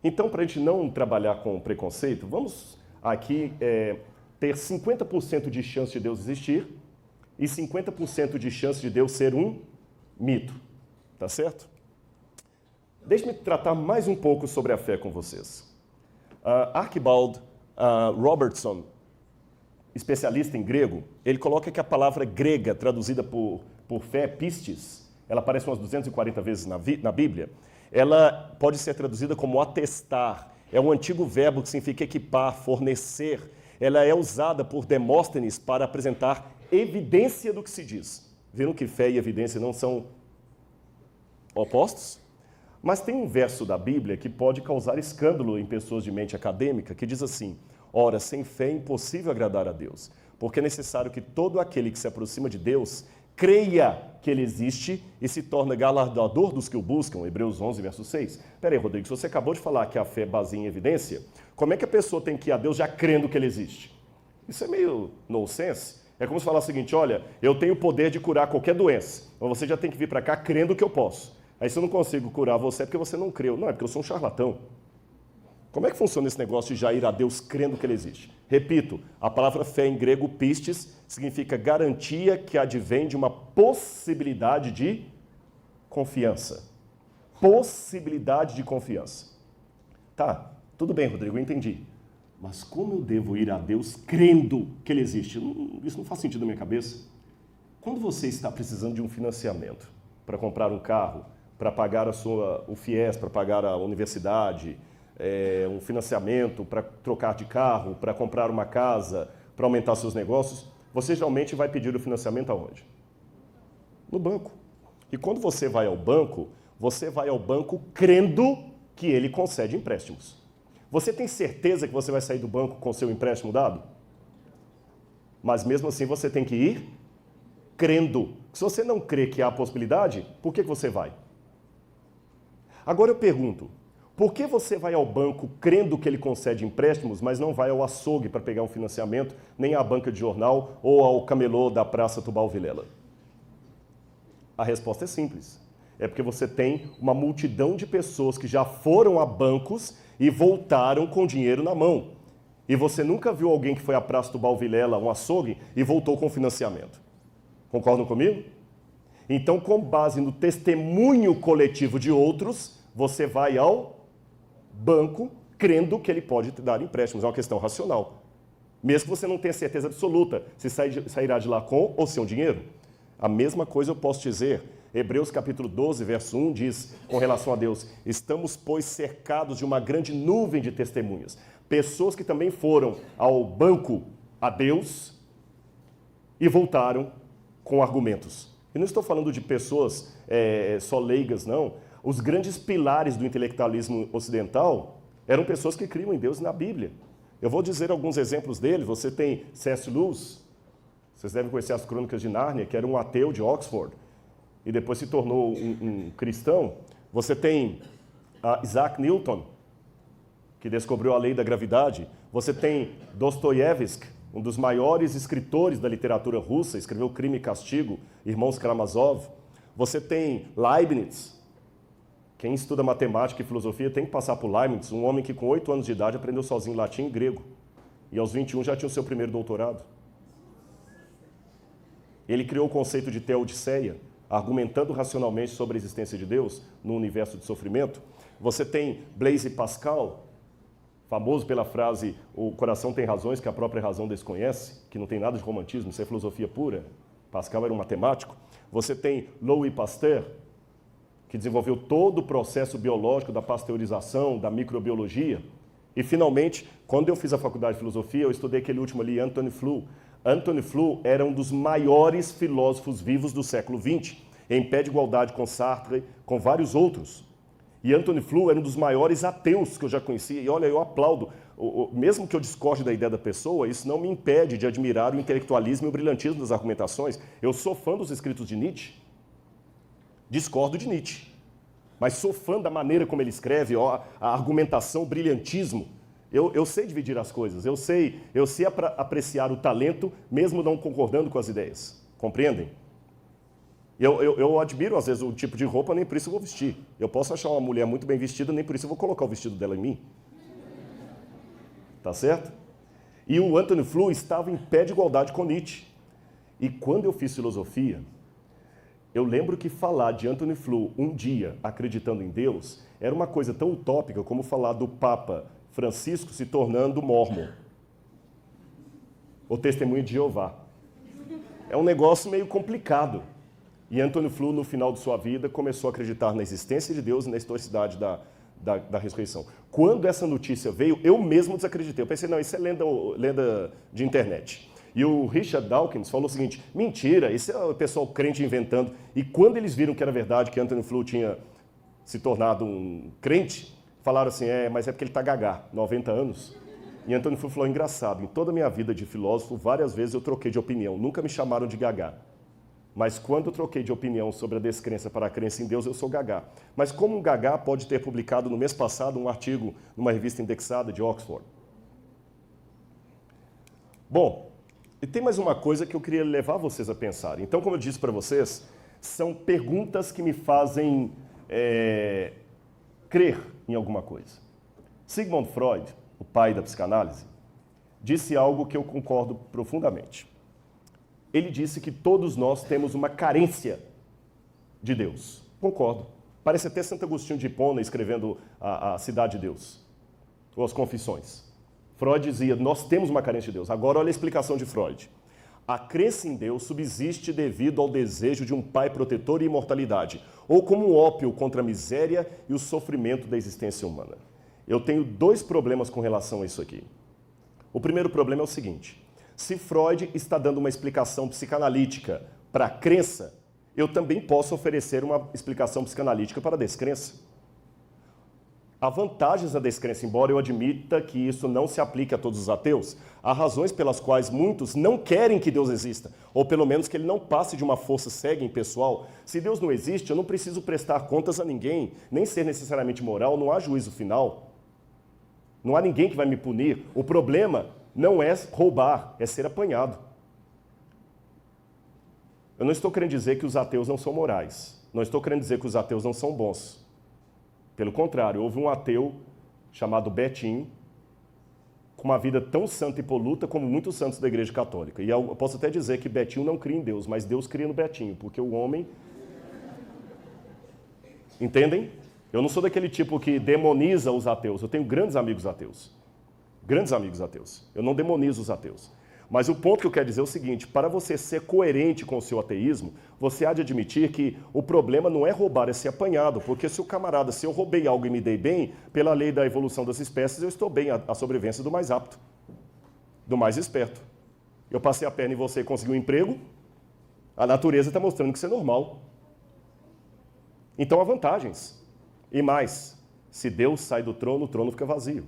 Então, para a gente não trabalhar com preconceito, vamos aqui ter 50% de chance de Deus existir e 50% de chance de Deus ser um mito. Tá certo? Deixe-me tratar mais um pouco sobre a fé com vocês. Archibald Robertson, especialista em grego, ele coloca que a palavra grega traduzida por fé, pistis, ela aparece umas 240 vezes na Bíblia, ela pode ser traduzida como atestar. É um antigo verbo que significa equipar, fornecer. Ela é usada por Demóstenes para apresentar evidência do que se diz. Viram que fé e evidência não são opostos? Mas tem um verso da Bíblia que pode causar escândalo em pessoas de mente acadêmica, que diz assim: ora, sem fé é impossível agradar a Deus, porque é necessário que todo aquele que se aproxima de Deus creia que Ele existe e se torna galardoador dos que o buscam. Hebreus 11, verso 6. Peraí, Rodrigo, se você acabou de falar que a fé baseia em evidência, como é que a pessoa tem que ir a Deus já crendo que Ele existe? Isso é meio nonsense. É como se falar o seguinte: olha, eu tenho o poder de curar qualquer doença, mas você já tem que vir para cá crendo que eu posso. Aí se eu não consigo curar você é porque você não creu. Não, é porque eu sou um charlatão. Como é que funciona esse negócio de já ir a Deus crendo que Ele existe? Repito, a palavra fé em grego, pistis, significa garantia que advém de uma possibilidade de confiança. Possibilidade de confiança. Tá, tudo bem, Rodrigo, eu entendi. Mas como eu devo ir a Deus crendo que Ele existe? Isso não faz sentido na minha cabeça. Quando você está precisando de um financiamento para comprar um carro, para pagar o FIES, para pagar a universidade, um financiamento para trocar de carro, para comprar uma casa, para aumentar seus negócios, você geralmente vai pedir o financiamento aonde? No banco. E quando você vai ao banco crendo que ele concede empréstimos. Você tem certeza que você vai sair do banco com seu empréstimo dado? Mas mesmo assim você tem que ir crendo. Se você não crê que há possibilidade, por que você vai? Agora eu pergunto, por que você vai ao banco crendo que ele concede empréstimos, mas não vai ao açougue para pegar um financiamento, nem à banca de jornal ou ao camelô da Praça Tubal Vilela? A resposta é simples. É porque você tem uma multidão de pessoas que já foram a bancos e voltaram com dinheiro na mão. E você nunca viu alguém que foi à Praça Tubal Vilela, um açougue, e voltou com financiamento. Concordam comigo? Então, com base no testemunho coletivo de outros, você vai ao banco crendo que ele pode te dar empréstimos. É uma questão racional. Mesmo que você não tenha certeza absoluta se sairá de lá com ou sem dinheiro. A mesma coisa eu posso dizer. Hebreus capítulo 12, verso 1 diz, com relação a Deus: estamos, pois, cercados de uma grande nuvem de testemunhas. Pessoas que também foram ao banco a Deus e voltaram com argumentos. E não estou falando de pessoas só leigas, não. Os grandes pilares do intelectualismo ocidental eram pessoas que criam em Deus e na Bíblia. Eu vou dizer alguns exemplos deles. Você tem C.S. Lewis, vocês devem conhecer as Crônicas de Nárnia, que era um ateu de Oxford, e depois se tornou um cristão. Você tem Isaac Newton, que descobriu a lei da gravidade. Você tem Dostoiévski, um dos maiores escritores da literatura russa, escreveu Crime e Castigo, Irmãos Karamazov. Você tem Leibniz. Quem estuda matemática e filosofia tem que passar por Leibniz, um homem que com 8 anos de idade aprendeu sozinho latim e grego. E aos 21 já tinha o seu primeiro doutorado. Ele criou o conceito de teodiceia, argumentando racionalmente sobre a existência de Deus no universo de sofrimento. Você tem Blaise Pascal, famoso pela frase: o coração tem razões que a própria razão desconhece, que não tem nada de romantismo, isso é filosofia pura. Pascal era um matemático. Você tem Louis Pasteur, que desenvolveu todo o processo biológico da pasteurização, da microbiologia. E, finalmente, quando eu fiz a faculdade de filosofia, eu estudei aquele último ali, Antony Flew. Antony Flew era um dos maiores filósofos vivos do século XX, em pé de igualdade com Sartre, com vários outros. E Antony Flew era um dos maiores ateus que eu já conheci. E olha, eu aplaudo. Mesmo que eu discorde da ideia da pessoa, isso não me impede de admirar o intelectualismo e o brilhantismo das argumentações. Eu sou fã dos escritos de Nietzsche. Discordo de Nietzsche. Mas sou fã da maneira como ele escreve, a argumentação, o brilhantismo. Eu sei dividir as coisas. Eu sei apreciar o talento, mesmo não concordando com as ideias. Compreendem? Eu admiro, às vezes, o tipo de roupa, nem por isso eu vou vestir. Eu posso achar uma mulher muito bem vestida, nem por isso eu vou colocar o vestido dela em mim. Tá certo? E o Antony Flew estava em pé de igualdade com Nietzsche. E quando eu fiz filosofia, eu lembro que falar de Antony Flew um dia acreditando em Deus era uma coisa tão utópica como falar do Papa Francisco se tornando mórmon. Ou testemunho de Jeová. É um negócio meio complicado. E Antony Flew, no final de sua vida, começou a acreditar na existência de Deus e na historicidade da ressurreição. Quando essa notícia veio, eu mesmo desacreditei. Eu pensei, não, isso é lenda de internet. E o Richard Dawkins falou o seguinte, mentira, isso é o pessoal crente inventando. E quando eles viram que era verdade, que Antony Flew tinha se tornado um crente, falaram assim, mas é porque ele está gagá, 90 anos. E Antony Flew falou, engraçado, em toda a minha vida de filósofo, várias vezes eu troquei de opinião, nunca me chamaram de gagá. Mas quando eu troquei de opinião sobre a descrença para a crença em Deus, eu sou gagá. Mas como um gagá pode ter publicado no mês passado um artigo numa revista indexada de Oxford? Bom, e tem mais uma coisa que eu queria levar vocês a pensar. Então, como eu disse para vocês, são perguntas que me fazem crer em alguma coisa. Sigmund Freud, o pai da psicanálise, disse algo que eu concordo profundamente. Ele disse que todos nós temos uma carência de Deus. Concordo. Parece até Santo Agostinho de Hipona escrevendo a Cidade de Deus, ou as Confissões. Freud dizia, nós temos uma carência de Deus. Agora olha a explicação de Freud. A crença em Deus subsiste devido ao desejo de um pai protetor e imortalidade, ou como um ópio contra a miséria e o sofrimento da existência humana. Eu tenho dois problemas com relação a isso aqui. O primeiro problema é o seguinte, se Freud está dando uma explicação psicanalítica para a crença, eu também posso oferecer uma explicação psicanalítica para a descrença. Há vantagens da descrença, embora eu admita que isso não se aplique a todos os ateus. Há razões pelas quais muitos não querem que Deus exista, ou pelo menos que ele não passe de uma força cega e impessoal. Se Deus não existe, eu não preciso prestar contas a ninguém, nem ser necessariamente moral, não há juízo final. Não há ninguém que vai me punir. O problema não é roubar, é ser apanhado. Eu não estou querendo dizer que os ateus não são morais. Não estou querendo dizer que os ateus não são bons. Pelo contrário, houve um ateu chamado Betinho, com uma vida tão santa e poluta como muitos santos da Igreja Católica. E eu posso até dizer que Betinho não cria em Deus, mas Deus cria no Betinho, porque o homem... Entendem? Eu não sou daquele tipo que demoniza os ateus. Eu tenho grandes amigos ateus. Grandes amigos ateus. Eu não demonizo os ateus. Mas o ponto que eu quero dizer é o seguinte, para você ser coerente com o seu ateísmo, você há de admitir que o problema não é roubar, é ser apanhado. Porque se o camarada, se eu roubei algo e me dei bem, pela lei da evolução das espécies, eu estou bem, a sobrevivência do mais apto, do mais esperto. Eu passei a perna em você e consegui um emprego, a natureza está mostrando que isso é normal. Então há vantagens. E mais, se Deus sai do trono, o trono fica vazio.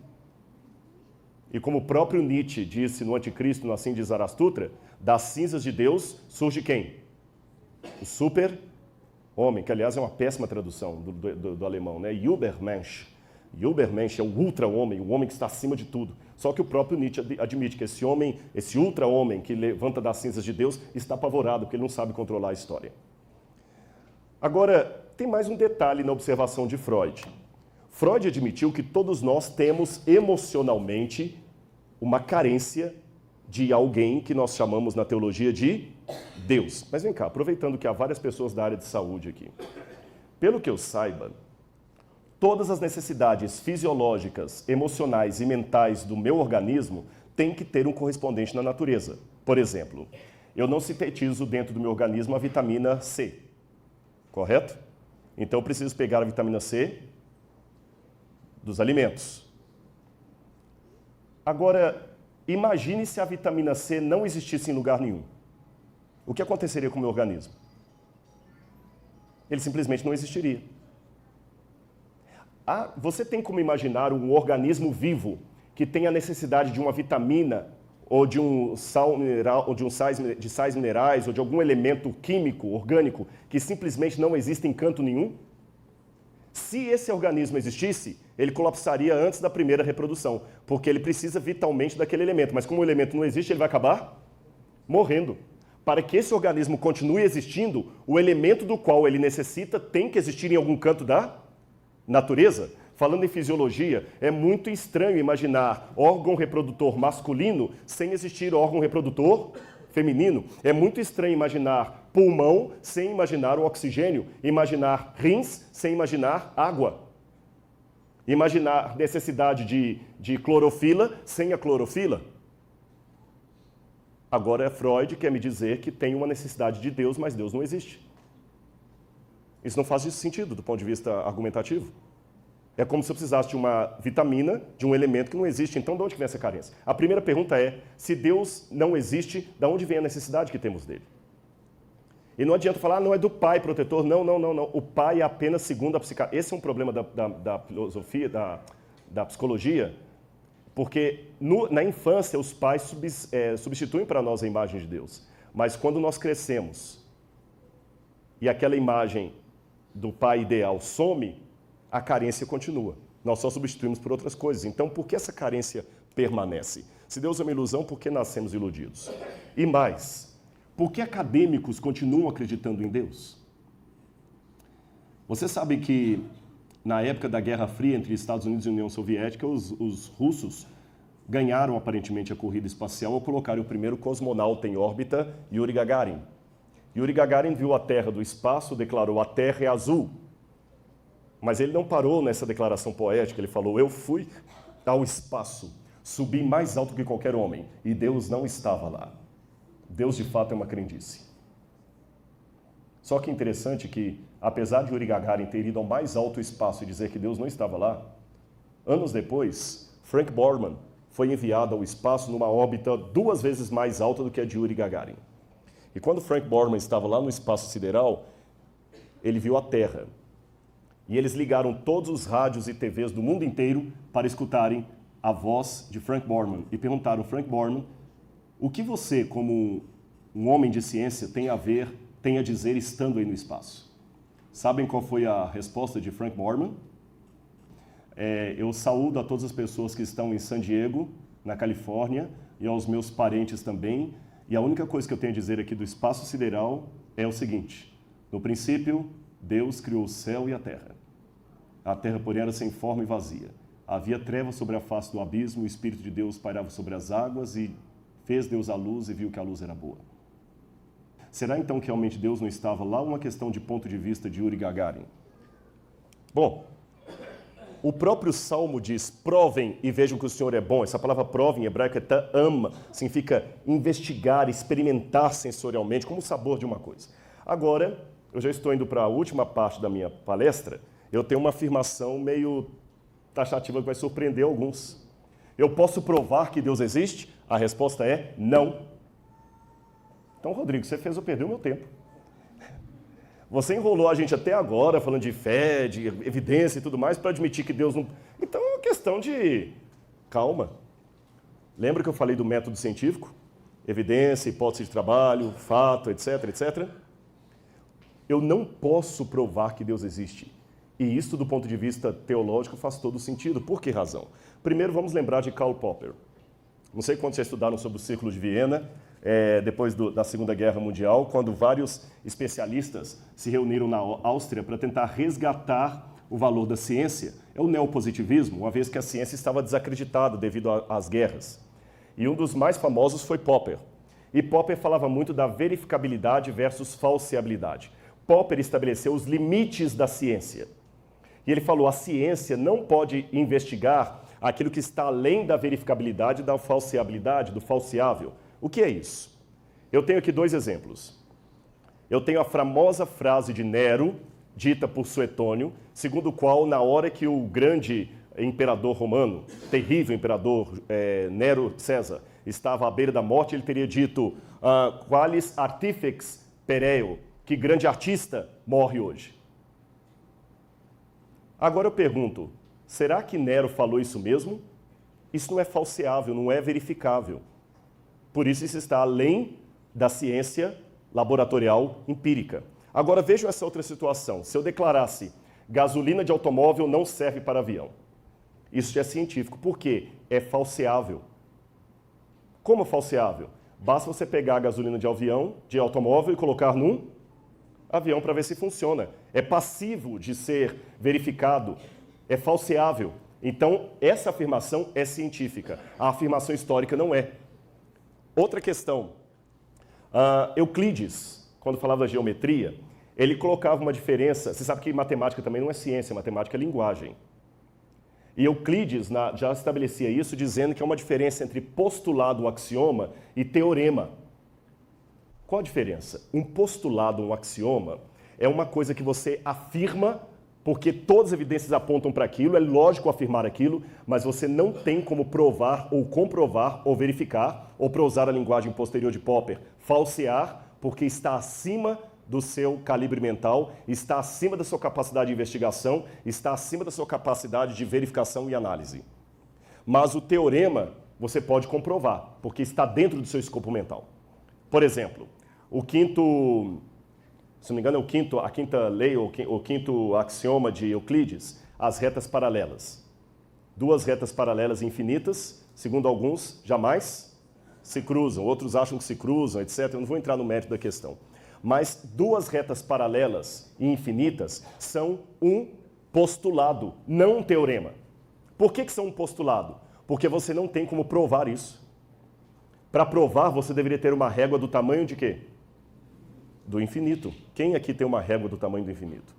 E como o próprio Nietzsche disse no Anticristo, no Assim de Zarastutra, das cinzas de Deus surge quem? O super-homem, que aliás é uma péssima tradução do alemão, né? Übermensch. Übermensch é o ultra-homem, o homem que está acima de tudo. Só que o próprio Nietzsche admite que esse homem, esse ultra-homem que levanta das cinzas de Deus, está apavorado, porque ele não sabe controlar a história. Agora, tem mais um detalhe na observação de Freud. Freud admitiu que todos nós temos emocionalmente uma carência de alguém que nós chamamos na teologia de Deus. Mas vem cá, aproveitando que há várias pessoas da área de saúde aqui. Pelo que eu saiba, todas as necessidades fisiológicas, emocionais e mentais do meu organismo têm que ter um correspondente na natureza. Por exemplo, eu não sintetizo dentro do meu organismo a vitamina C, correto? Então eu preciso pegar a vitamina C dos alimentos. Agora, imagine se a vitamina C não existisse em lugar nenhum. O que aconteceria com o meu organismo? Ele simplesmente não existiria. Você tem como imaginar um organismo vivo que tem a necessidade de uma vitamina ou de um sal mineral, ou de sais minerais, ou de algum elemento químico, orgânico, que simplesmente não existe em canto nenhum? Se esse organismo existisse, ele colapsaria antes da primeira reprodução, porque ele precisa vitalmente daquele elemento. Mas como o elemento não existe, ele vai acabar morrendo. Para que esse organismo continue existindo, o elemento do qual ele necessita tem que existir em algum canto da natureza. Falando em fisiologia, é muito estranho imaginar órgão reprodutor masculino sem existir órgão reprodutor feminino. É muito estranho imaginar pulmão sem imaginar o oxigênio, imaginar rins sem imaginar água, imaginar necessidade de clorofila sem a clorofila. Agora Freud quer me dizer que tem uma necessidade de Deus, mas Deus não existe. Isso não faz sentido do ponto de vista argumentativo. É como se eu precisasse de uma vitamina, de um elemento que não existe. Então, de onde vem essa carência? A primeira pergunta é, se Deus não existe, de onde vem a necessidade que temos dele? E não adianta falar, não é do pai protetor. Não. O pai é apenas segundo a psiquiatria. Esse é um problema da filosofia, da psicologia, porque na infância os pais substituem para nós a imagem de Deus. Mas quando nós crescemos e aquela imagem do pai ideal some, a carência continua. Nós só substituímos por outras coisas. Então, por que essa carência permanece? Se Deus é uma ilusão, por que nascemos iludidos? E mais, por que acadêmicos continuam acreditando em Deus? Você sabe que na época da Guerra Fria entre Estados Unidos e União Soviética, os russos ganharam aparentemente a corrida espacial ao colocarem o primeiro cosmonauta em órbita, Yuri Gagarin. Yuri Gagarin viu a Terra do espaço, declarou: a Terra é azul. Mas ele não parou nessa declaração poética, ele falou: eu fui ao espaço, subi mais alto que qualquer homem, e Deus não estava lá. Deus de fato é uma crendice. Só que é interessante que, apesar de Yuri Gagarin ter ido ao mais alto espaço e dizer que Deus não estava lá, anos depois, Frank Borman foi enviado ao espaço numa órbita 2 vezes mais alta do que a de Yuri Gagarin. E quando Frank Borman estava lá no espaço sideral, ele viu a Terra. E eles ligaram todos os rádios e TVs do mundo inteiro para escutarem a voz de Frank Borman. E perguntaram: Frank Borman, o que você, como um homem de ciência, tem a dizer estando aí no espaço? Sabem qual foi a resposta de Frank Borman? Eu saúdo a todas as pessoas que estão em San Diego, na Califórnia, e aos meus parentes também. E a única coisa que eu tenho a dizer aqui do espaço sideral é o seguinte: no princípio, Deus criou o céu e a terra. A terra, porém, era sem forma e vazia. Havia trevas sobre a face do abismo, o Espírito de Deus pairava sobre as águas, e fez Deus a luz e viu que a luz era boa. Será então que realmente Deus não estava lá? Uma questão de ponto de vista de Yuri Gagarin. Bom, o próprio Salmo diz: provem e vejam que o Senhor é bom. Essa palavra prova em hebraico é ta'am, significa investigar, experimentar sensorialmente, como o sabor de uma coisa. Agora, eu já estou indo para a última parte da minha palestra. Eu tenho uma afirmação meio taxativa que vai surpreender alguns. Eu posso provar que Deus existe? A resposta é não. Então, Rodrigo, você fez eu perder o meu tempo. Você enrolou a gente até agora falando de fé, de evidência e tudo mais para admitir que Deus não... Então é uma questão de calma. Lembra que eu falei do método científico? Evidência, hipótese de trabalho, fato, etc, etc. Eu não posso provar que Deus existe. E isso, do ponto de vista teológico, faz todo sentido. Por que razão? Primeiro, vamos lembrar de Karl Popper. Não sei quantos já estudaram sobre o Círculo de Viena, depois da Segunda Guerra Mundial, quando vários especialistas se reuniram na Áustria para tentar resgatar o valor da ciência. É o neopositivismo, uma vez que a ciência estava desacreditada devido às guerras. E um dos mais famosos foi Popper. E Popper falava muito da verificabilidade versus falseabilidade. Popper estabeleceu os limites da ciência. E ele falou: a ciência não pode investigar aquilo que está além da verificabilidade, da falseabilidade, do falseável. O que é isso? Eu tenho aqui 2 exemplos. Eu tenho a famosa frase de Nero, dita por Suetônio, segundo o qual, na hora que o grande imperador romano, terrível imperador Nero César, estava à beira da morte, ele teria dito: qualis artifex pereo, que grande artista morre hoje. Agora eu pergunto, será que Nero falou isso mesmo? Isso não é falseável, não é verificável. Por isso está além da ciência laboratorial empírica. Agora vejam essa outra situação. Se eu declarasse: gasolina de automóvel não serve para avião. Isso já é científico. Por quê? É falseável. Como falseável? Basta você pegar a gasolina de automóvel e colocar num avião para ver se funciona. É passivo de ser verificado, é falseável. Então, essa afirmação é científica. A afirmação histórica não é. Outra questão. Euclides, quando falava da geometria, ele colocava uma diferença. Você sabe que matemática também não é ciência, matemática é linguagem. E Euclides já estabelecia isso dizendo que há uma diferença entre postulado, um axioma, e teorema. Qual a diferença? Um postulado, um axioma, é uma coisa que você afirma porque todas as evidências apontam para aquilo, é lógico afirmar aquilo, mas você não tem como provar ou comprovar ou verificar, ou para usar a linguagem posterior de Popper, falsear, porque está acima do seu calibre mental, está acima da sua capacidade de investigação, está acima da sua capacidade de verificação e análise. Mas o teorema você pode comprovar, porque está dentro do seu escopo mental. Por exemplo, o quinto, se não me engano, é a quinta lei, ou o quinto axioma de Euclides, as retas paralelas. Duas retas paralelas infinitas, segundo alguns, jamais se cruzam, outros acham que se cruzam, etc. Eu não vou entrar no mérito da questão. Mas duas retas paralelas e infinitas são um postulado, não um teorema. Por que são um postulado? Porque você não tem como provar isso. Para provar, você deveria ter uma régua do tamanho de quê? Do infinito. Quem aqui tem uma régua do tamanho do infinito?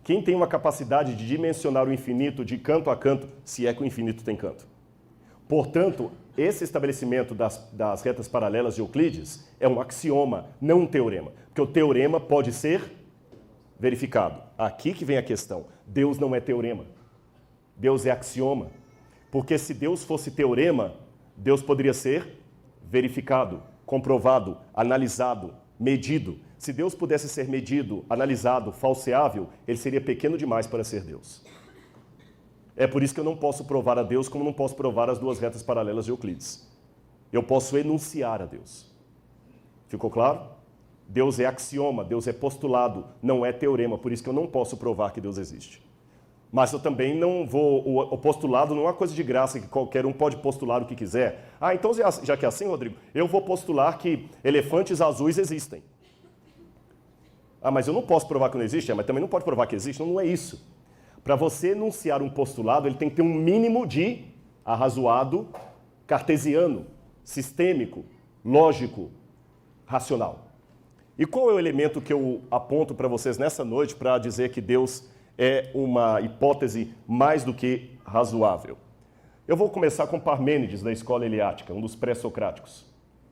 Quem tem uma capacidade de dimensionar o infinito de canto a canto, se é que o infinito tem canto? Portanto, esse estabelecimento das retas paralelas de Euclides é um axioma, não um teorema. Porque o teorema pode ser verificado. Aqui que vem a questão. Deus não é teorema. Deus é axioma. Porque se Deus fosse teorema, Deus poderia ser verificado, comprovado, analisado, medido. Se Deus pudesse ser medido, analisado, falseável, ele seria pequeno demais para ser Deus. É por isso que eu não posso provar a Deus como não posso provar as duas retas paralelas de Euclides. Eu posso enunciar a Deus. Ficou claro? Deus é axioma, Deus é postulado, não é teorema, por isso que eu não posso provar que Deus existe. Mas eu também não vou... O postulado não é uma coisa de graça que qualquer um pode postular o que quiser. Então já que é assim, Rodrigo, eu vou postular que elefantes azuis existem. Mas eu não posso provar que não existe? Mas também não pode provar que existe? Não é isso. Para você enunciar um postulado, ele tem que ter um mínimo de arrazoado, cartesiano, sistêmico, lógico, racional. E qual é o elemento que eu aponto para vocês nessa noite para dizer que Deus é uma hipótese mais do que razoável? Eu vou começar com Parmênides, da escola eleática, um dos pré-socráticos.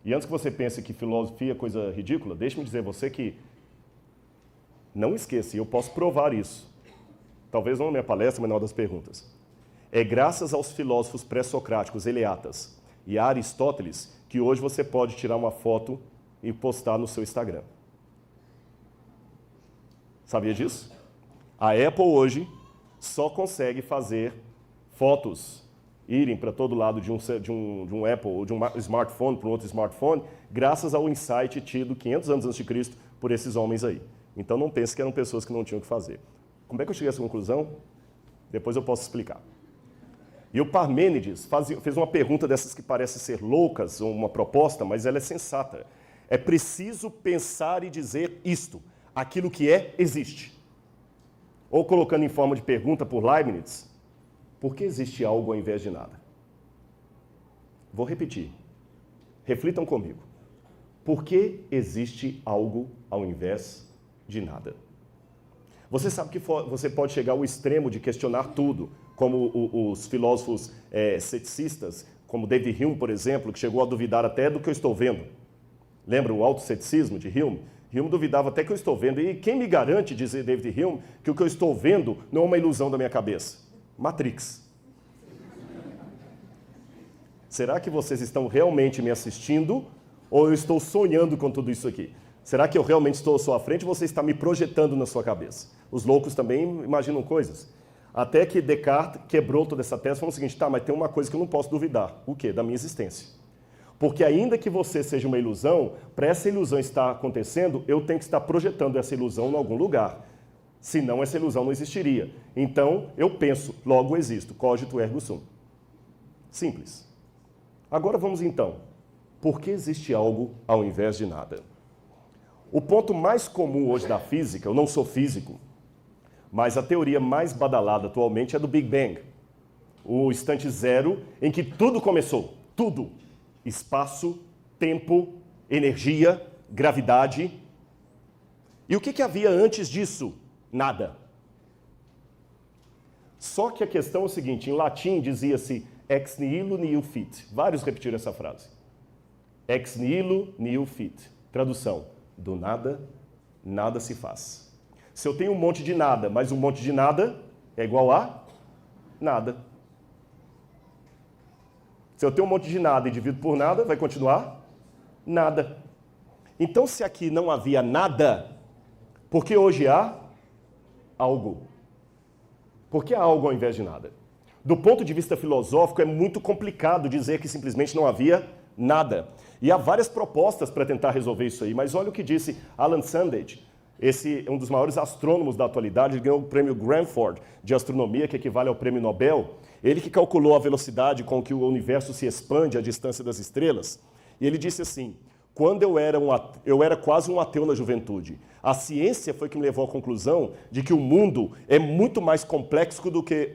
E antes que você pense que filosofia é coisa ridícula, deixe-me dizer a você que, não esqueça, eu posso provar isso. Talvez não na minha palestra, mas na hora das perguntas. É graças aos filósofos pré-socráticos, eleatas, e a Aristóteles, que hoje você pode tirar uma foto e postar no seu Instagram. Sabia disso? A Apple hoje só consegue fazer fotos irem para todo lado de um Apple ou de um smartphone para um outro smartphone, graças ao insight tido 500 anos antes de Cristo por esses homens aí. Então não pense que eram pessoas que não tinham o que fazer. Como é que eu cheguei a essa conclusão? Depois eu posso explicar. E o Parmênides fez uma pergunta dessas que parecem ser loucas, ou uma proposta, mas ela é sensata. É preciso pensar e dizer isto. Aquilo que é, existe. Ou colocando em forma de pergunta por Leibniz, por que existe algo ao invés de nada? Vou repetir. Reflitam comigo. Por que existe algo ao invés de nada? Você sabe que você pode chegar ao extremo de questionar tudo, como os filósofos ceticistas, como David Hume, por exemplo, que chegou a duvidar até do que eu estou vendo. Lembra o autoceticismo de Hume? Hume duvidava até que eu estou vendo. E quem me garante, dizer David Hume, que o que eu estou vendo não é uma ilusão da minha cabeça? Matrix. Será que vocês estão realmente me assistindo ou eu estou sonhando com tudo isso aqui? Será que eu realmente estou à sua frente ou você está me projetando na sua cabeça? Os loucos também imaginam coisas. Até que Descartes quebrou toda essa tese e falou o seguinte, mas tem uma coisa que eu não posso duvidar. O quê? Da minha existência. Porque ainda que você seja uma ilusão, para essa ilusão estar acontecendo, eu tenho que estar projetando essa ilusão em algum lugar. Senão essa ilusão não existiria. Então, eu penso, logo existo. Cogito ergo sum. Simples. Agora vamos então Por que existe algo ao invés de nada? O ponto mais comum hoje da física, eu não sou físico, mas a teoria mais badalada atualmente é do Big Bang. O instante zero em que tudo começou. Tudo. Espaço, tempo, energia, gravidade. E o que havia antes disso? Nada. Só que a questão é o seguinte, em latim dizia-se ex nihilo nihil fit. Vários repetiram essa frase. Ex nihilo nihil fit. Tradução, do nada, nada se faz. Se eu tenho um monte de nada, mas um monte de nada é igual a nada. Se eu tenho um monte de nada e divido por nada, vai continuar nada. Então, se aqui não havia nada, por que hoje há algo? Por que há algo ao invés de nada? Do ponto de vista filosófico, é muito complicado dizer que simplesmente não havia nada. E há várias propostas para tentar resolver isso aí, mas olha o que disse Alan Sandage. Esse é um dos maiores astrônomos da atualidade, ele ganhou o prêmio Granford de astronomia, que equivale ao prêmio Nobel. Ele que calculou a velocidade com que o universo se expande à distância das estrelas. E ele disse assim, quando eu era quase um ateu na juventude, a ciência foi que me levou à conclusão de que o mundo é muito mais complexo do que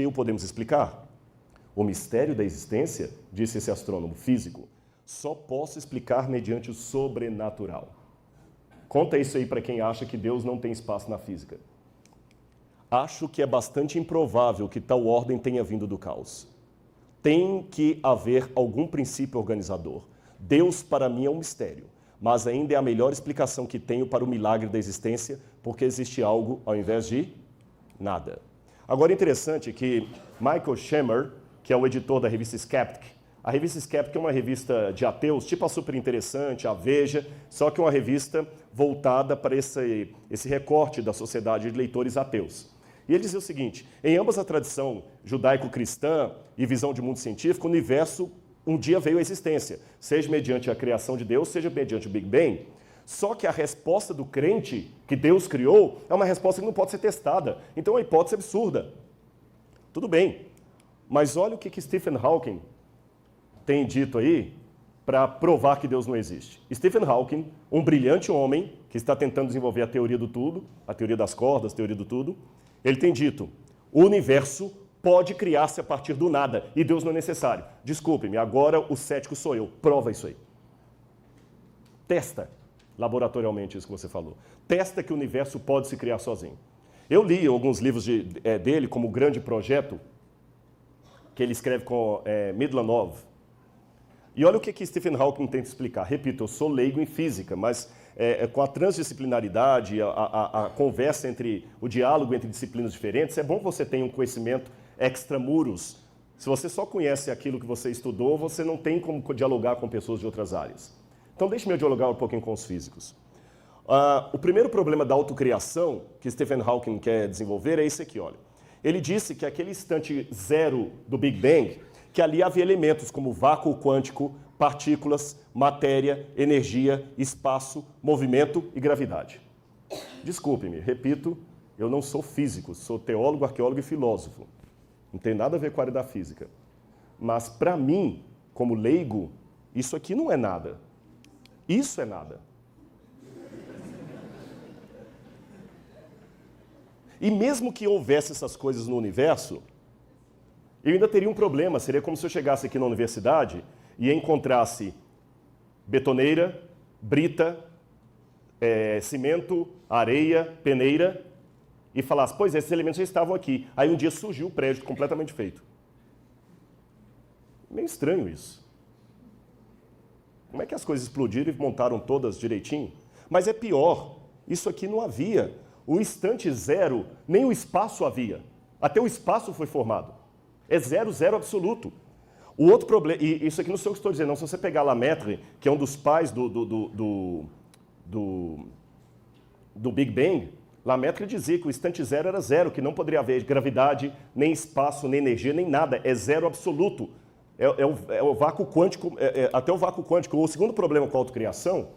o podemos explicar. O mistério da existência, disse esse astrônomo físico, só posso explicar mediante o sobrenatural. Conta isso aí para quem acha que Deus não tem espaço na física. Acho que é bastante improvável que tal ordem tenha vindo do caos. Tem que haver algum princípio organizador. Deus, para mim, é um mistério, mas ainda é a melhor explicação que tenho para o milagre da existência, porque existe algo ao invés de nada. Agora, é interessante que Michael Shemer, que é o editor da revista Skeptic, a revista Skeptic é uma revista de ateus, tipo a Super Interessante, a Veja, só que é uma revista voltada para esse recorte da sociedade de leitores ateus. E ele dizia o seguinte, em ambas a tradição judaico-cristã e visão de mundo científico, o universo um dia veio à existência, seja mediante a criação de Deus, seja mediante o Big Bang. Só que a resposta do crente que Deus criou é uma resposta que não pode ser testada. Então é uma hipótese absurda. Tudo bem, mas olha o que Stephen Hawking tem dito aí para provar que Deus não existe. Stephen Hawking, um brilhante homem que está tentando desenvolver a teoria do tudo, a teoria das cordas, a teoria do tudo, ele tem dito, o universo pode criar-se a partir do nada e Deus não é necessário. Desculpe-me, agora o cético sou eu. Prova isso aí. Testa laboratorialmente isso que você falou. Testa que o universo pode se criar sozinho. Eu li alguns livros dele, como O Grande Projeto, que ele escreve com Midlanov. E olha o que Stephen Hawking tenta explicar. Repito, eu sou leigo em física, mas com a transdisciplinaridade, a conversa o diálogo entre disciplinas diferentes, é bom que você tenha um conhecimento extramuros. Se você só conhece aquilo que você estudou, você não tem como dialogar com pessoas de outras áreas. Então, deixe-me dialogar um pouquinho com os físicos. O primeiro problema da autocriação que Stephen Hawking quer desenvolver é esse aqui, olha. Ele disse que aquele instante zero do Big Bang, que ali havia elementos como vácuo quântico, partículas, matéria, energia, espaço, movimento e gravidade. Desculpe-me, repito, eu não sou físico, sou teólogo, arqueólogo e filósofo. Não tem nada a ver com a área da física. Mas, para mim, como leigo, isso aqui não é nada. Isso é nada. E mesmo que houvesse essas coisas no universo, eu ainda teria um problema. Seria como se eu chegasse aqui na universidade e encontrasse betoneira, brita, cimento, areia, peneira, e falasse, pois esses elementos já estavam aqui. Aí um dia surgiu o prédio completamente feito. Meio estranho isso. Como é que as coisas explodiram e montaram todas direitinho? Mas é pior, isso aqui não havia. O instante zero, nem o espaço havia. Até o espaço foi formado. É zero, zero absoluto. O outro problema, e isso aqui não sei o que estou dizendo, não. Se você pegar Lemaitre, que é um dos pais do Big Bang, Lemaitre dizia que o instante zero era zero, que não poderia haver gravidade, nem espaço, nem energia, nem nada. É zero absoluto. É o vácuo quântico, até o vácuo quântico. O segundo problema com a autocriação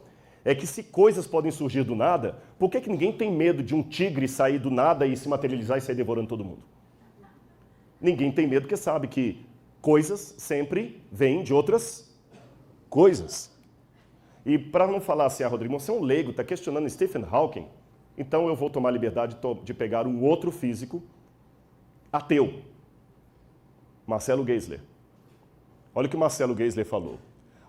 é que se coisas podem surgir do nada, por que ninguém tem medo de um tigre sair do nada e se materializar e sair devorando todo mundo? Ninguém tem medo porque sabe que coisas sempre vêm de outras coisas. E para não falar assim, Rodrigo, você é um leigo, está questionando Stephen Hawking, então eu vou tomar a liberdade de pegar um outro físico ateu, Marcelo Geisler. Olha o que Marcelo Geisler falou.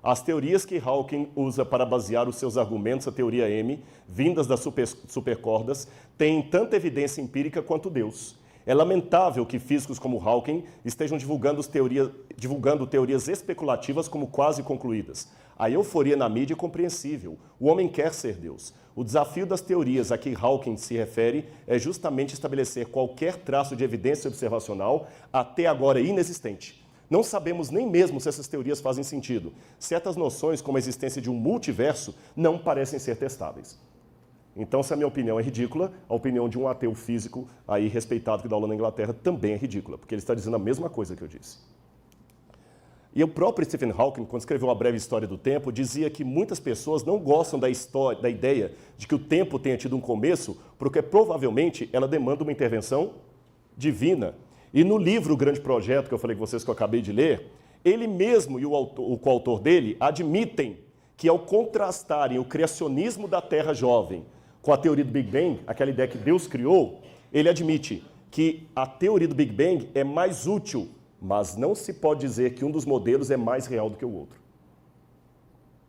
As teorias que Hawking usa para basear os seus argumentos, a teoria M, vindas das supercordas, têm tanta evidência empírica quanto Deus. É lamentável que físicos como Hawking estejam divulgando teorias especulativas como quase concluídas. A euforia na mídia é compreensível. O homem quer ser Deus. O desafio das teorias a que Hawking se refere é justamente estabelecer qualquer traço de evidência observacional até agora inexistente. Não sabemos nem mesmo se essas teorias fazem sentido. Certas noções, como a existência de um multiverso, não parecem ser testáveis. Então, se a minha opinião é ridícula, a opinião de um ateu físico aí respeitado que dá aula na Inglaterra também é ridícula, porque ele está dizendo a mesma coisa que eu disse. E o próprio Stephen Hawking, quando escreveu A Breve História do Tempo, dizia que muitas pessoas não gostam da ideia de que o tempo tenha tido um começo, porque provavelmente ela demanda uma intervenção divina. E no livro O Grande Projeto, que eu falei com vocês que eu acabei de ler, ele mesmo e o coautor dele admitem que ao contrastarem o criacionismo da Terra jovem com a teoria do Big Bang, aquela ideia que Deus criou, ele admite que a teoria do Big Bang é mais útil, mas não se pode dizer que um dos modelos é mais real do que o outro.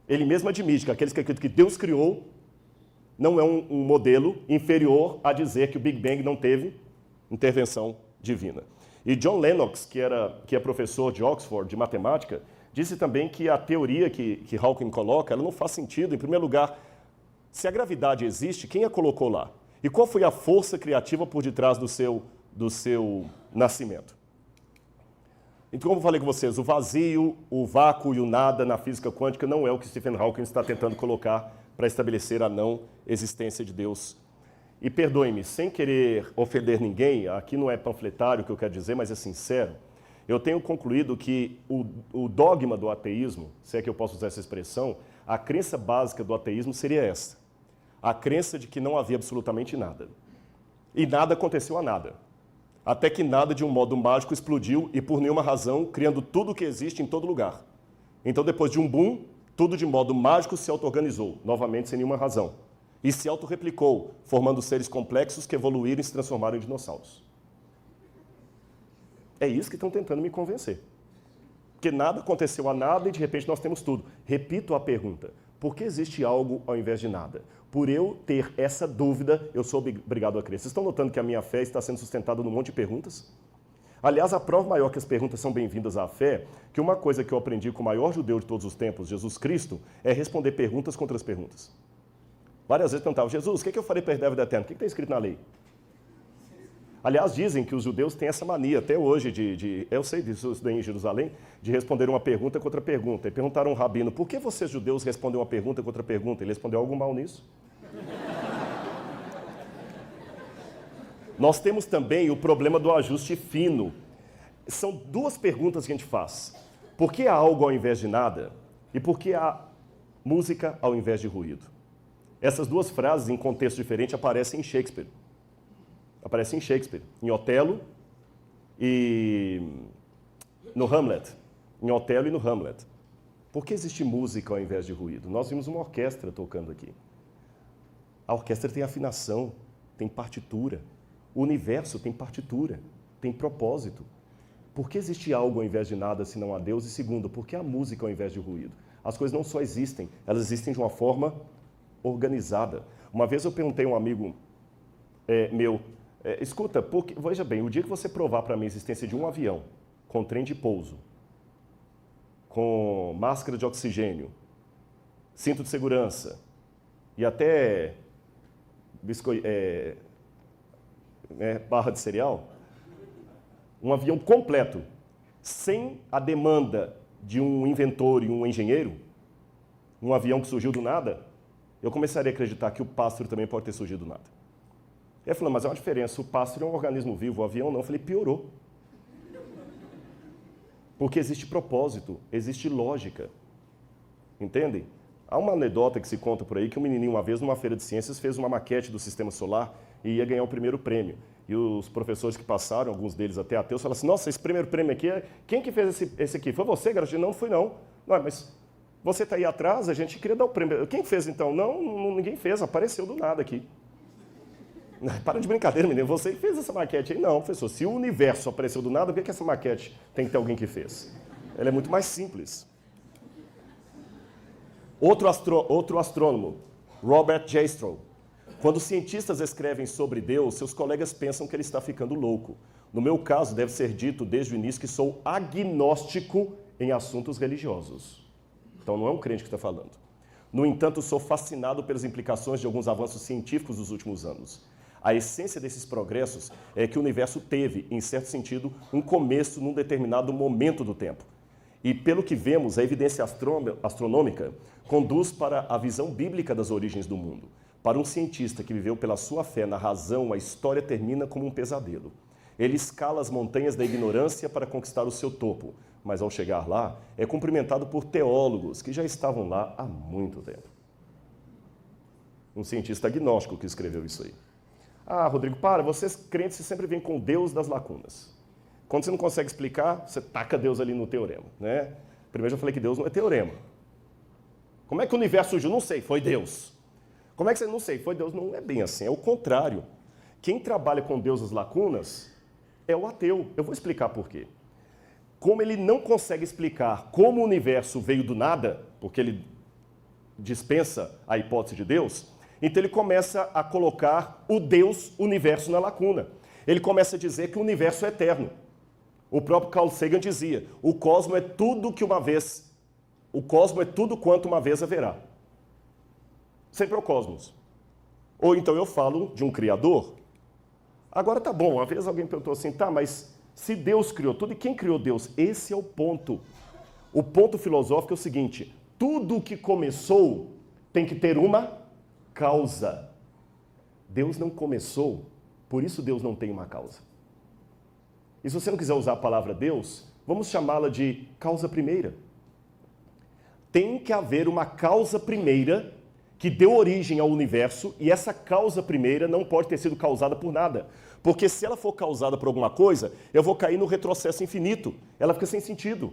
Ele mesmo admite que aqueles que acreditam que Deus criou não é um modelo inferior a dizer que o Big Bang não teve intervenção divina. E John Lennox, que é professor de Oxford de matemática, disse também que a teoria que Hawking coloca, ela não faz sentido. Em primeiro lugar, se a gravidade existe, quem a colocou lá? E qual foi a força criativa por detrás do seu nascimento? Então, como eu falei com vocês, o vazio, o vácuo e o nada na física quântica não é o que Stephen Hawking está tentando colocar para estabelecer a não existência de Deus. E perdoe-me, sem querer ofender ninguém, aqui não é panfletário o que eu quero dizer, mas é sincero, eu tenho concluído que o dogma do ateísmo, se é que eu posso usar essa expressão, a crença básica do ateísmo seria essa. A crença de que não havia absolutamente nada. E nada aconteceu a nada. Até que nada de um modo mágico explodiu e por nenhuma razão, criando tudo o que existe em todo lugar. Então, depois de um boom, tudo de modo mágico se auto-organizou, novamente sem nenhuma razão. E se auto-replicou, formando seres complexos que evoluíram e se transformaram em dinossauros. É isso que estão tentando me convencer. Porque nada aconteceu a nada e de repente nós temos tudo. Repito a pergunta, por que existe algo ao invés de nada? Por eu ter essa dúvida, eu sou obrigado a crer. Vocês estão notando que a minha fé está sendo sustentada num monte de perguntas? Aliás, a prova maior que as perguntas são bem-vindas à fé, que uma coisa que eu aprendi com o maior judeu de todos os tempos, Jesus Cristo, é responder perguntas contra as perguntas. Várias vezes perguntavam, Jesus, o que eu farei para herdar a vida eterna? O que está escrito na lei? Aliás, dizem que os judeus têm essa mania, até hoje, eu sei disso, eu estudei em Jerusalém, de responder uma pergunta contra pergunta. E perguntaram ao rabino, por que vocês judeus respondem uma pergunta contra pergunta? Ele respondeu, algo mal nisso? Nós temos também o problema do ajuste fino. São duas perguntas que a gente faz. Por que há algo ao invés de nada? E por que há música ao invés de ruído? Essas duas frases, em contexto diferente, aparecem em Shakespeare. Aparecem em Shakespeare, em Otelo e no Hamlet. Em Otelo e no Hamlet. Por que existe música ao invés de ruído? Nós vimos uma orquestra tocando aqui. A orquestra tem afinação, tem partitura. O universo tem partitura, tem propósito. Por que existe algo ao invés de nada, se não há Deus? E segundo, por que há música ao invés de ruído? As coisas não só existem, elas existem de uma forma organizada. Uma vez eu perguntei a um amigo meu, escuta, veja bem, o dia que você provar para mim a existência de um avião com trem de pouso, com máscara de oxigênio, cinto de segurança e até barra de cereal, um avião completo, sem a demanda de um inventor e um engenheiro, um avião que surgiu do nada, eu começaria a acreditar que o pássaro também pode ter surgido do nada. Ele falou, mas é uma diferença, o pássaro é um organismo vivo, o avião não. Eu falei, piorou. Porque existe propósito, existe lógica. Entendem? Há uma anedota que se conta por aí que um menininho, uma vez, numa feira de ciências, fez uma maquete do sistema solar e ia ganhar o primeiro prêmio. E os professores que passaram, alguns deles até ateus, falaram assim, nossa, esse primeiro prêmio aqui, quem que fez esse aqui? Foi você, garotinho? Não, fui não. Não, mas Você está aí atrás, a gente queria dar o prêmio. Quem fez então? Não, ninguém fez, apareceu do nada aqui. Para de brincadeira, menino. Você que fez essa maquete aí? Não, professor. Se o universo apareceu do nada, por que essa maquete tem que ter alguém que fez? Ela é muito mais simples. Outro astrônomo, Robert J. Stroh. Quando cientistas escrevem sobre Deus, seus colegas pensam que ele está ficando louco. No meu caso, deve ser dito desde o início que sou agnóstico em assuntos religiosos. Então não é um crente que está falando. No entanto, sou fascinado pelas implicações de alguns avanços científicos dos últimos anos. A essência desses progressos é que o universo teve, em certo sentido, um começo num determinado momento do tempo. E, pelo que vemos, a evidência astronômica conduz para a visão bíblica das origens do mundo. Para um cientista que viveu pela sua fé na razão, a história termina como um pesadelo. Ele escala as montanhas da ignorância para conquistar o seu topo, mas ao chegar lá, é cumprimentado por teólogos que já estavam lá há muito tempo. Um cientista agnóstico que escreveu isso aí. Ah, Rodrigo, vocês crentes sempre vêm com Deus das lacunas. Quando você não consegue explicar, você taca Deus ali no teorema, né? Primeiro eu falei que Deus não é teorema. Como é que o universo surgiu? Não sei, foi Deus. Como é que você não sei? Foi Deus? Não é bem assim, é o contrário. Quem trabalha com Deus das lacunas é o ateu. Eu vou explicar por quê. Como ele não consegue explicar como o universo veio do nada, porque ele dispensa a hipótese de Deus, então ele começa a colocar o Deus universo na lacuna. Ele começa a dizer que o universo é eterno. O próprio Carl Sagan dizia, o cosmo é tudo quanto uma vez haverá. Sempre é o cosmos. Ou então eu falo de um criador. Agora tá bom, uma vez alguém perguntou assim, tá, mas se Deus criou tudo, e quem criou Deus? Esse é o ponto. O ponto filosófico é o seguinte, tudo que começou tem que ter uma causa. Deus não começou, por isso Deus não tem uma causa. E se você não quiser usar a palavra Deus, vamos chamá-la de causa primeira. Tem que haver uma causa primeira que deu origem ao universo, e essa causa primeira não pode ter sido causada por nada. Porque se ela for causada por alguma coisa, eu vou cair no retrocesso infinito. Ela fica sem sentido.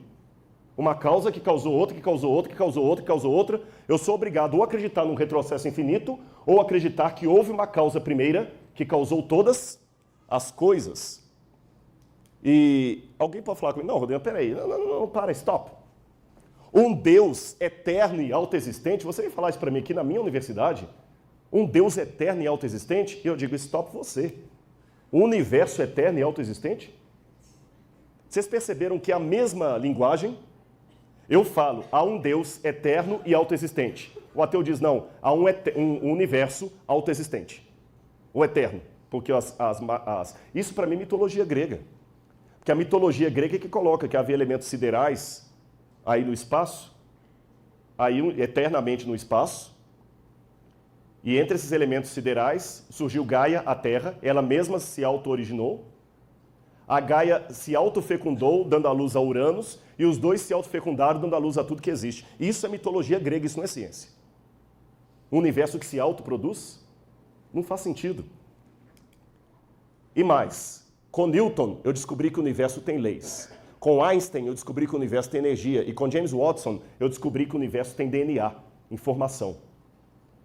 Uma causa que causou outra, que causou outra, que causou outra, que causou outra. Eu sou obrigado ou a acreditar num retrocesso infinito, ou acreditar que houve uma causa primeira que causou todas as coisas. E alguém pode falar comigo, não, Rodrigo, peraí, não, para, stop. Um Deus eterno e autoexistente, você vem falar isso para mim aqui na minha universidade? Um Deus eterno e autoexistente? E eu digo, stop você. O universo eterno e autoexistente? Vocês perceberam que é a mesma linguagem? Eu falo, há um Deus eterno e autoexistente. O ateu diz, não, há um universo autoexistente. O eterno. Porque isso para mim é mitologia grega. Porque a mitologia grega é que coloca que havia elementos siderais aí no espaço, aí eternamente no espaço, e entre esses elementos siderais surgiu Gaia, a Terra, ela mesma se auto-originou, a Gaia se autofecundou, dando à luz a Uranus, e os dois se autofecundaram, dando à luz a tudo que existe. Isso é mitologia grega, isso não é ciência. Um universo que se autoproduz não faz sentido. E mais, com Newton eu descobri que o universo tem leis. Com Einstein eu descobri que o universo tem energia. E com James Watson eu descobri que o universo tem DNA, informação.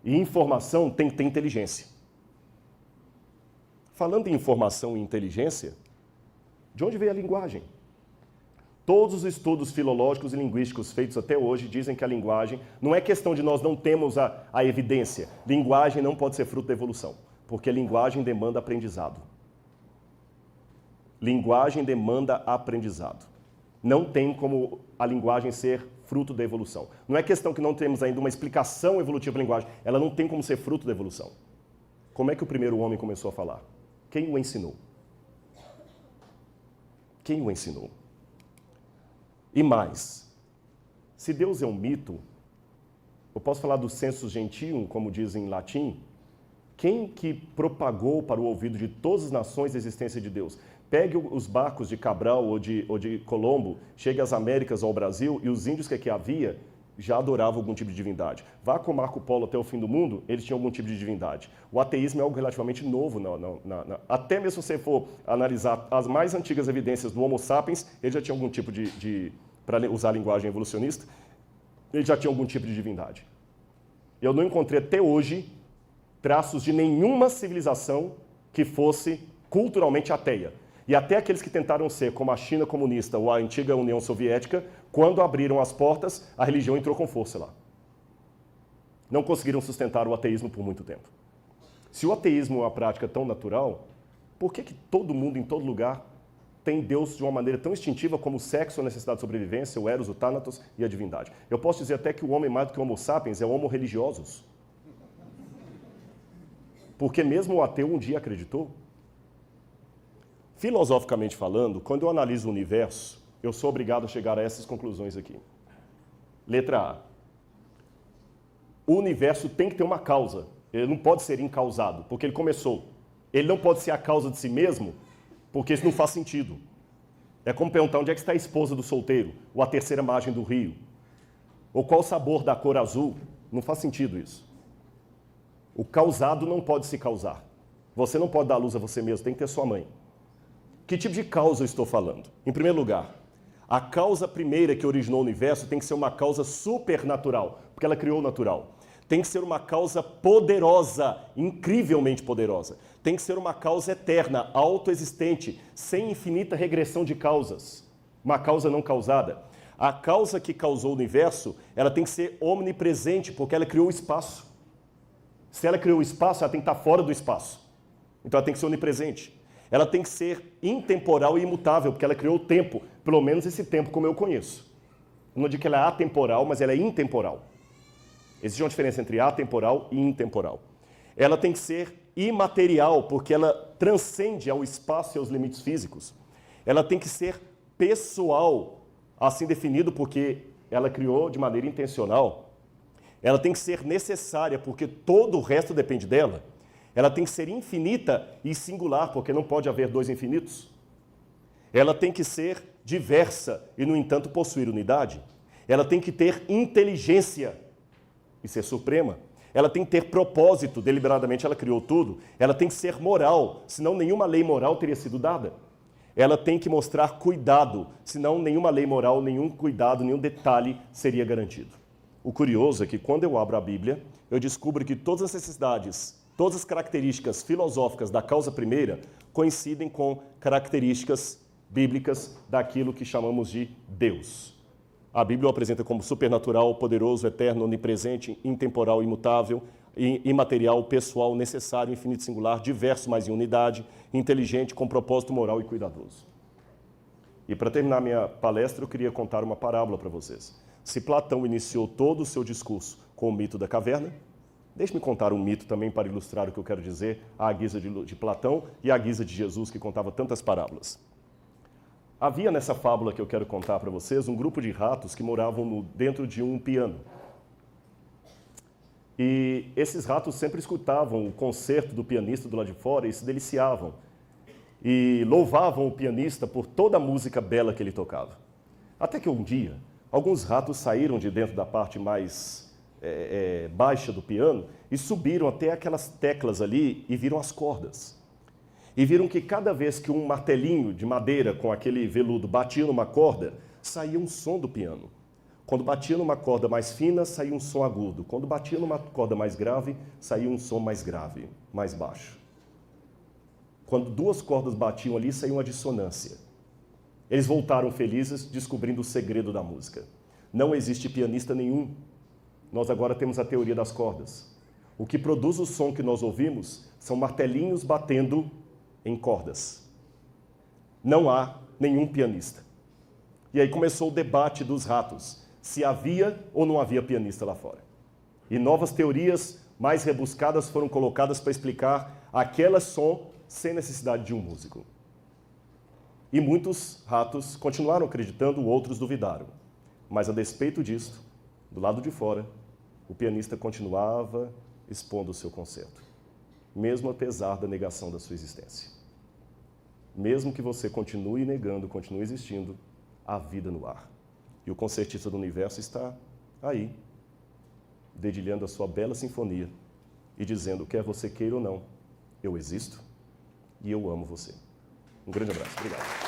E informação tem que ter inteligência. Falando em informação e inteligência, de onde veio a linguagem? Todos os estudos filológicos e linguísticos feitos até hoje dizem que a linguagem não é questão de nós não temos a evidência. Linguagem não pode ser fruto da evolução, porque linguagem demanda aprendizado. Linguagem demanda aprendizado. Não tem como a linguagem ser fruto da evolução. Não é questão que não temos ainda uma explicação evolutiva para a linguagem. Ela não tem como ser fruto da evolução. Como é que o primeiro homem começou a falar? Quem o ensinou? Quem o ensinou? E mais, se Deus é um mito, eu posso falar do sensus gentium, como dizem em latim, quem que propagou para o ouvido de todas as nações a existência de Deus? Pegue os barcos de Cabral ou de Colombo, chegue às Américas ou ao Brasil, e os índios que aqui havia já adoravam algum tipo de divindade. Vá com Marco Polo até o fim do mundo, eles tinham algum tipo de divindade. O ateísmo é algo relativamente novo. Até mesmo se você for analisar as mais antigas evidências do Homo sapiens, ele já tinha algum tipo para usar a linguagem evolucionista. ele já tinha algum tipo de divindade. Eu não encontrei até hoje traços de nenhuma civilização que fosse culturalmente ateia. E até aqueles que tentaram ser, como a China comunista ou a antiga União Soviética, quando abriram as portas, a religião entrou com força lá. Não conseguiram sustentar o ateísmo por muito tempo. Se o ateísmo é uma prática tão natural, por que todo mundo, em todo lugar, tem Deus de uma maneira tão instintiva como o sexo, a necessidade de sobrevivência, o Eros, o Thanatos e a divindade? Eu posso dizer até que o homem, mais do que o Homo sapiens, é o Homo religiosus. Porque mesmo o ateu um dia acreditou. Filosoficamente falando, quando eu analiso o universo, eu sou obrigado a chegar a essas conclusões aqui. Letra A. O universo tem que ter uma causa. Ele não pode ser incausado, porque ele começou. Ele não pode ser a causa de si mesmo, porque isso não faz sentido. É como perguntar onde é que está a esposa do solteiro, ou a terceira margem do rio, ou qual o sabor da cor azul. Não faz sentido isso. O causado não pode se causar. Você não pode dar luz a você mesmo, tem que ter sua mãe. Que tipo de causa eu estou falando? Em primeiro lugar, a causa primeira que originou o universo tem que ser uma causa supernatural, porque ela criou o natural. Tem que ser uma causa poderosa, incrivelmente poderosa. Tem que ser uma causa eterna, autoexistente, sem infinita regressão de causas. Uma causa não causada. A causa que causou o universo, ela tem que ser omnipresente, porque ela criou o espaço. Se ela criou o espaço, ela tem que estar fora do espaço. Então ela tem que ser onipresente. Ela tem que ser intemporal e imutável, porque ela criou o tempo, pelo menos esse tempo como eu conheço. Eu não digo que ela é atemporal, mas ela é intemporal. Existe uma diferença entre atemporal e intemporal. Ela tem que ser imaterial, porque ela transcende ao espaço e aos limites físicos. Ela tem que ser pessoal, assim definido porque ela criou de maneira intencional. Ela tem que ser necessária, porque todo o resto depende dela. Ela tem que ser infinita e singular, porque não pode haver dois infinitos. Ela tem que ser diversa e, no entanto, possuir unidade. Ela tem que ter inteligência e ser suprema. Ela tem que ter propósito, deliberadamente ela criou tudo. Ela tem que ser moral, senão nenhuma lei moral teria sido dada. Ela tem que mostrar cuidado, senão nenhuma lei moral, nenhum cuidado, nenhum detalhe seria garantido. O curioso é que quando eu abro a Bíblia, eu descubro que todas as necessidades, todas as características filosóficas da causa primeira coincidem com características bíblicas daquilo que chamamos de Deus. A Bíblia o apresenta como supernatural, poderoso, eterno, onipresente, intemporal, imutável, imaterial, pessoal, necessário, infinito, singular, diverso, mas em unidade, inteligente, com propósito moral e cuidadoso. E para terminar minha palestra, eu queria contar uma parábola para vocês. Se Platão iniciou todo o seu discurso com o mito da caverna, deixe-me contar um mito também para ilustrar o que eu quero dizer, à guisa de Platão e à guisa de Jesus, que contava tantas parábolas. Havia nessa fábula que eu quero contar para vocês um grupo de ratos que moravam dentro de um piano. E esses ratos sempre escutavam o concerto do pianista do lado de fora e se deliciavam. E louvavam o pianista por toda a música bela que ele tocava. Até que um dia, alguns ratos saíram de dentro da parte mais baixa do piano e subiram até aquelas teclas ali e viram as cordas. E viram que cada vez que um martelinho de madeira com aquele veludo batia numa corda, saía um som do piano. Quando batia numa corda mais fina, saía um som agudo. Quando batia numa corda mais grave, saía um som mais grave, mais baixo. Quando duas cordas batiam ali, saía uma dissonância. Eles voltaram felizes, descobrindo o segredo da música. Não existe pianista nenhum. Nós agora temos a teoria das cordas. O que produz o som que nós ouvimos são martelinhos batendo em cordas. Não há nenhum pianista. E aí começou o debate dos ratos, se havia ou não havia pianista lá fora. E novas teorias mais rebuscadas foram colocadas para explicar aquele som sem necessidade de um músico. E muitos ratos continuaram acreditando, outros duvidaram. Mas a despeito disto, do lado de fora, o pianista continuava expondo o seu concerto, mesmo apesar da negação da sua existência. Mesmo que você continue negando, continue existindo, há vida no ar. E o concertista do universo está aí, dedilhando a sua bela sinfonia e dizendo, quer você queira ou não, eu existo e eu amo você. Um grande abraço. Obrigado.